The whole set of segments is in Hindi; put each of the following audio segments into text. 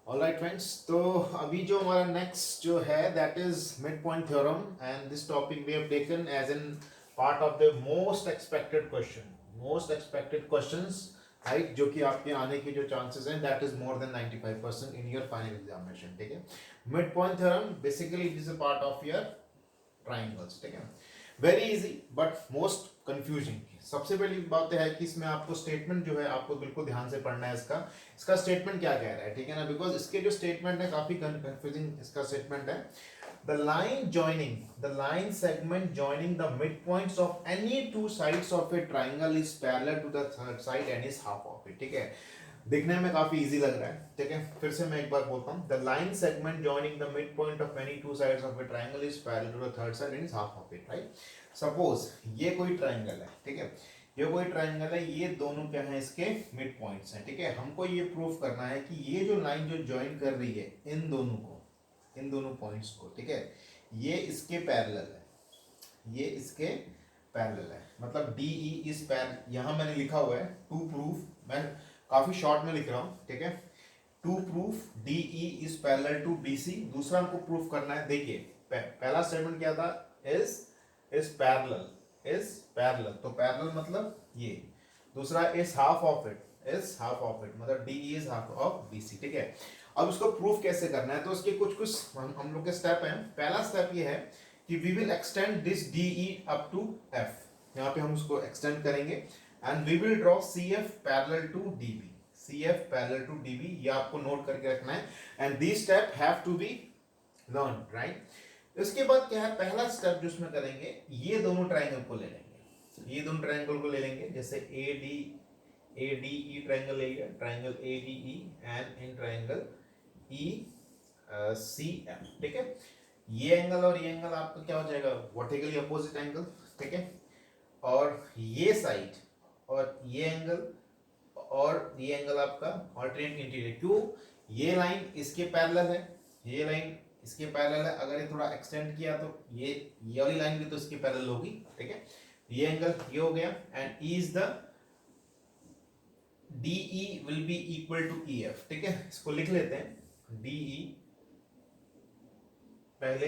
ऑलराइट फ्रेंड्स, तो अभी जो हमारा नेक्स्ट जो है that is mid point theorem and this topic we have taken as an part of the most expected questions, right, जो कि आपके आने की जो चांसेस हैं that is more than 95% in your final examination. ठीक है, mid point theorem basically it is a part of your triangles. ठीक है, very easy but most confusing. सबसे पहली बात है कि इसमें आपको स्टेटमेंट जो है आपको बिल्कुल ध्यान से पढ़ना है। इसका स्टेटमेंट क्या कह रहा है, ठीक है ना, बिकॉज इसके जो स्टेटमेंट है काफी कंफ्यूजिंग इसका स्टेटमेंट है। The line segment joining the mid points of any two sides of a triangle is parallel to the third side and is half of it. ठीक है, दिखने में काफी इजी लग रहा है। ठीक है, फिर से मैं एक बार बोलता हूँ, the line segment joining the mid point of any two sides of a triangle is parallel to the third side and is half of it. Right, suppose ये कोई ट्राइंगल है। ठीक है, ये कोई ट्राइंगल है, ये दोनों क्या है, इसके मिड पॉइंट्स हैं। ठीक है, हमको ये प्रूव करना है कि ये जो लाइन जो ज्वाइन कर रही है इन दोनों पॉइंट्स को, ठीक है, ये इसके पैरेलल है, ये इसके पैरेलल है। मतलब डी ई इज पैरेलल, यहां मैंने लिखा हुआ है टू प्रूफ, मैं काफी शॉर्ट में लिख रहा हूं। ठीक है, to proof D E is parallel to B C. दूसरा हमको प्रूफ करना है, देखिए पहला स्टेटमेंट क्या था, इज पैरेलल, तो पैरेलल मतलब ये। दूसरा इज हाफ ऑफ इट, मतलब D E is half of B C. ठीक है, अब इसको प्रूफ कैसे करना है, तो इसके कुछ हम लोग के स्टेप हैं। पहला स्टेप ये है कि we will extend this D E up to F, यहाँ पे हम उसको एक्सटेंड करेंगे and we will draw C F parallel to D B, ये आपको नोट करके रखना है and this step have to be learn, right. इसके बाद क्या है, पहला स्टेप जो इसमें करेंगे, ये दोनों ट्राइंगल को ले लेंगे, जैसे ए डी ई ट्राइंगल ले लिया, triangle A D E and in triangle E C F. ठीक है, ये एंगल और ये एंगल आपका क्या हो जाएगा, वर्टिकली अपोजिट एंगल। ठीक है, और ये साइड और ये एंगल और ये एंगल आपका ऑल्टरनेट इंटीरियर। क्यों, ये लाइन इसके पैरेलल है, ये लाइन इसके पैरेलल है, अगर ये थोड़ा एक्सटेंड किया तो ये वाली लाइन भी तो इसके पैरेलल होगी। ठीक है, ये एंगल ये हो गया and E is the D E will be equal to E F. ठीक है, इसको लिख लेते हैं, डी ई पहले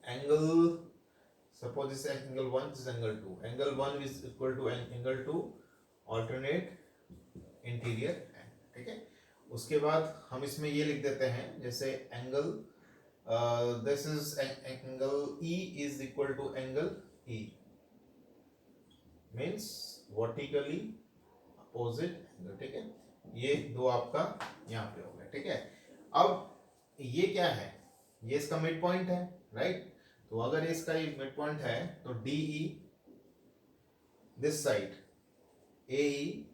angle, suppose this angle 1, this angle 2, angle 1 is equal to angle 2 alternate interior angle. ठीक है, उसके बाद हम इसमें ये लिख देते हैं, जैसे angle this is angle E is equal to angle E, means vertically opposite angle. ठीक है, ये दो आपका यहाँ पे हो गया। ठीक है, अब ये क्या है, ये इसका मिड पॉइंट है, राइट। तो अगर इसका ये मिड पॉइंट है तो D E this side A E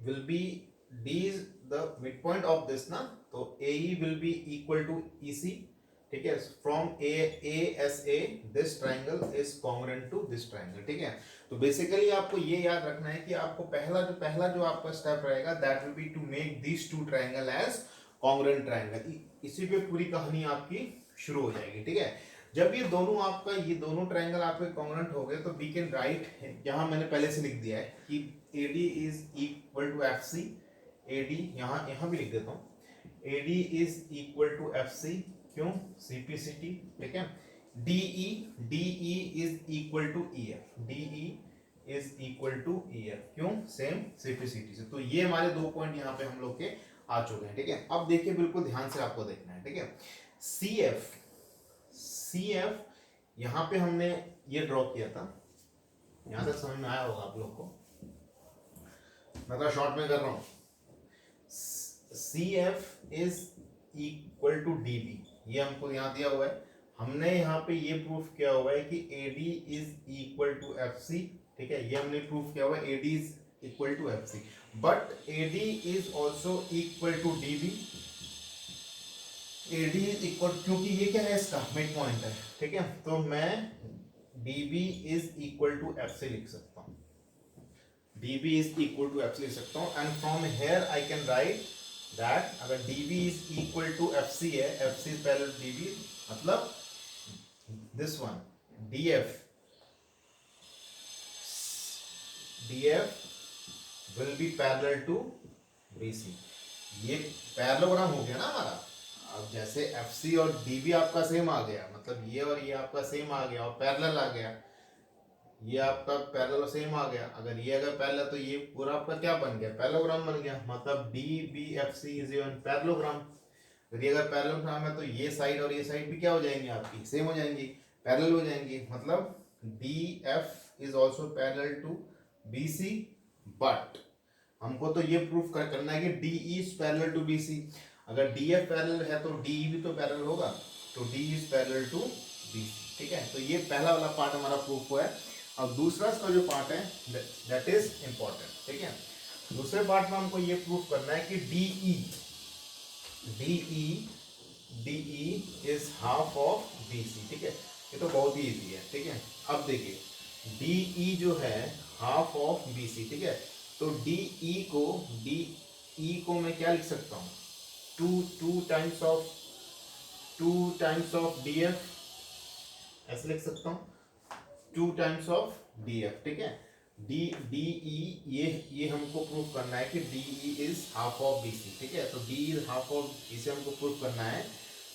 will be, D is the mid point of this ना, तो A E will be equal to E C. ठीक है, from A S A this triangle is congruent to this triangle. ठीक है, तो बेसिकली आपको ये याद रखना है कि आपको पहला जो आपका स्टेप रहेगा that will be to make this two triangle as congruent triangle. इसी पे पूरी कहानी आपकी शुरू हो जाएगी। ठीक है, जब ये दोनों ट्राइंगल आपके कॉन्ग्रुएंट हो गए तो वी कैन राइट, यहां मैंने पहले से लिख दिया है कि AD is equal to F C, AD यहां भी लिख देता हूं, AD is equal to F C, क्यों, CPCT। ठीक है, DE is equal to EF, DE is equal to EF, क्यों, सेम CPCT से। तो ये हमारे दो पॉइंट यहाँ पे हम लोग के आ चुके हैं। ठीक है, अब देखिए बिल्कुल ध्यान से आपको देखना है। ठीक है, CF यहाँ पे हमने ये ड्रॉ किया था, यहां तक समझ में आया होगा आप लोग को, मैं थोड़ा शॉर्ट में कर रहा हूं। CF is equal to DB, ये हमको यहाँ दिया हुआ है, हमने यहाँ पे ये प्रूफ किया हुआ है कि AD is equal to FC। ठीक है, ये हमने प्रूफ किया हुआ है AD is equal to FC, but AD is also equal to DB। AD is equal, क्योंकि ये क्या है, इसका मिड पॉइंट है। ठीक है, तो मैं DB is equal to FC लिख सकता हूँ, DB is equal to FC लिख सकता हूँ and from here I can write that अगर DB is equal to FC है, FC is parallel to DB, मतलब this one DF will be parallel to BC। ये पैरेललोग्राम हो गया ना हमारा। अब जैसे FC और DB आपका सेम आ गया, मतलब ये और ये आपका सेम आ गया और पैरेलल आ गया, ये आपका पैरेलल सेम आ गया। अगर ये अगर पैरेलल तो ये पूरा आपका क्या बन गया, पैरेललोग्राम बन गया। मतलब DBFC इज एन पैरेललोग्राम। यदि अगर पैरेललोग्राम है तो ये साइड और ये साइड भी क्या हो जाएंगी आपकी, सेम हो जाएंगी, पैरेलल हो जाएंगी। मतलब DF is also parallel to BC, but हमको तो ये प्रूफ करना है कि DE is parallel to BC। अगर DF पैरेलल है तो DE भी तो पैरेलल होगा, तो DE is parallel to BC। ठीक है, तो ये पहला वाला पार्ट हमारा प्रूफ हुआ है। अब दूसरा इसका जो पार्ट है दैट इज इंपॉर्टेंट। ठीक है, दूसरे पार्ट में हमको ये प्रूफ करना है कि DE is half of BC। ठीक है, ये तो बहुत ही इजी है। ठीक है, अब देखिए DE जो है हाफ ऑफ BC। ठीक है, तो DE को मैं क्या लिख सकता हूँ, टू टाइम्स ऑफ DF, ऐसे लिख सकता हूँ, 2 टाइम्स ऑफ DF। ठीक है, DE ये हमको प्रूफ करना है कि DE is half of BC। ठीक है, तो DE is half of BC हमको प्रूफ करना है।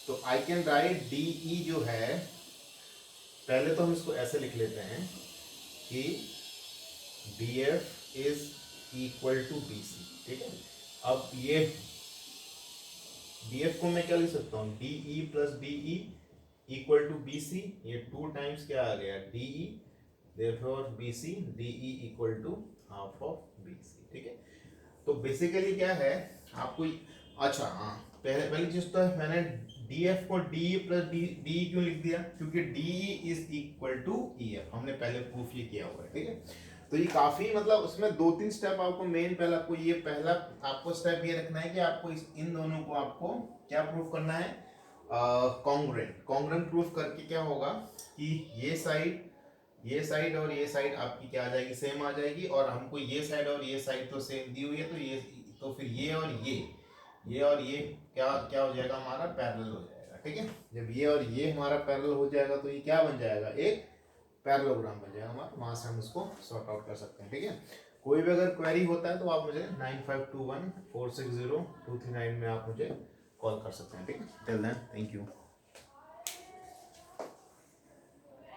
तो आई कैन राइट DE जो है, पहले तो हम इसको ऐसे लिख लेते हैं कि DF is equal to BC। ठीक है, अब ये DF को मैं क्या लिख सकता हूँ, DE plus DE equal to BC। ये 2 टाइम्स क्या आ गया, DE, therefore BC DE equal to half of BC। ठीक है, तो बेसिकली क्या है आपको, अच्छा हाँ, पहली चीज तो है, मैंने DF को DE प्लस DE क्यों लिख दिया, क्योंकि DE is equal to EF, हमने पहले प्रूफ ये किया हुआ है। ठीक है, तो ये काफी मतलब उसमें 2-3 स्टेप आपको मेन, पहला आपको ये पहला आपको स्टेप ये रखना है कि आपको इन दोनों को आपको क्या प्रूफ करना है, कॉन्ग्रुएंट प्रूफ करके क्या होगा कि ये साइड और ये साइड आपकी क्या आ जाएगी, सेम आ जाएगी। और हमको ये साइड और ये साइड तो सेम दी हुई है, तो ये तो फिर ये और ये क्या क्या हो जाएगा, हमारा पैरेलल हो जाएगा। ठीक है, जब ये और ये हमारा पैरेलल हो जाएगा तो ये क्या बन जाएगा, एक पैरेललोग्राम बन जाएगा हमारा। वहां से हम इसको सॉर्ट आउट कर सकते हैं। ठीक है, कोई भी अगर क्वेरी होता है तो आप मुझे 9521460239 में आप मुझे कॉल कर सकते हैं। ठीक है, टिल देन थैंक यू।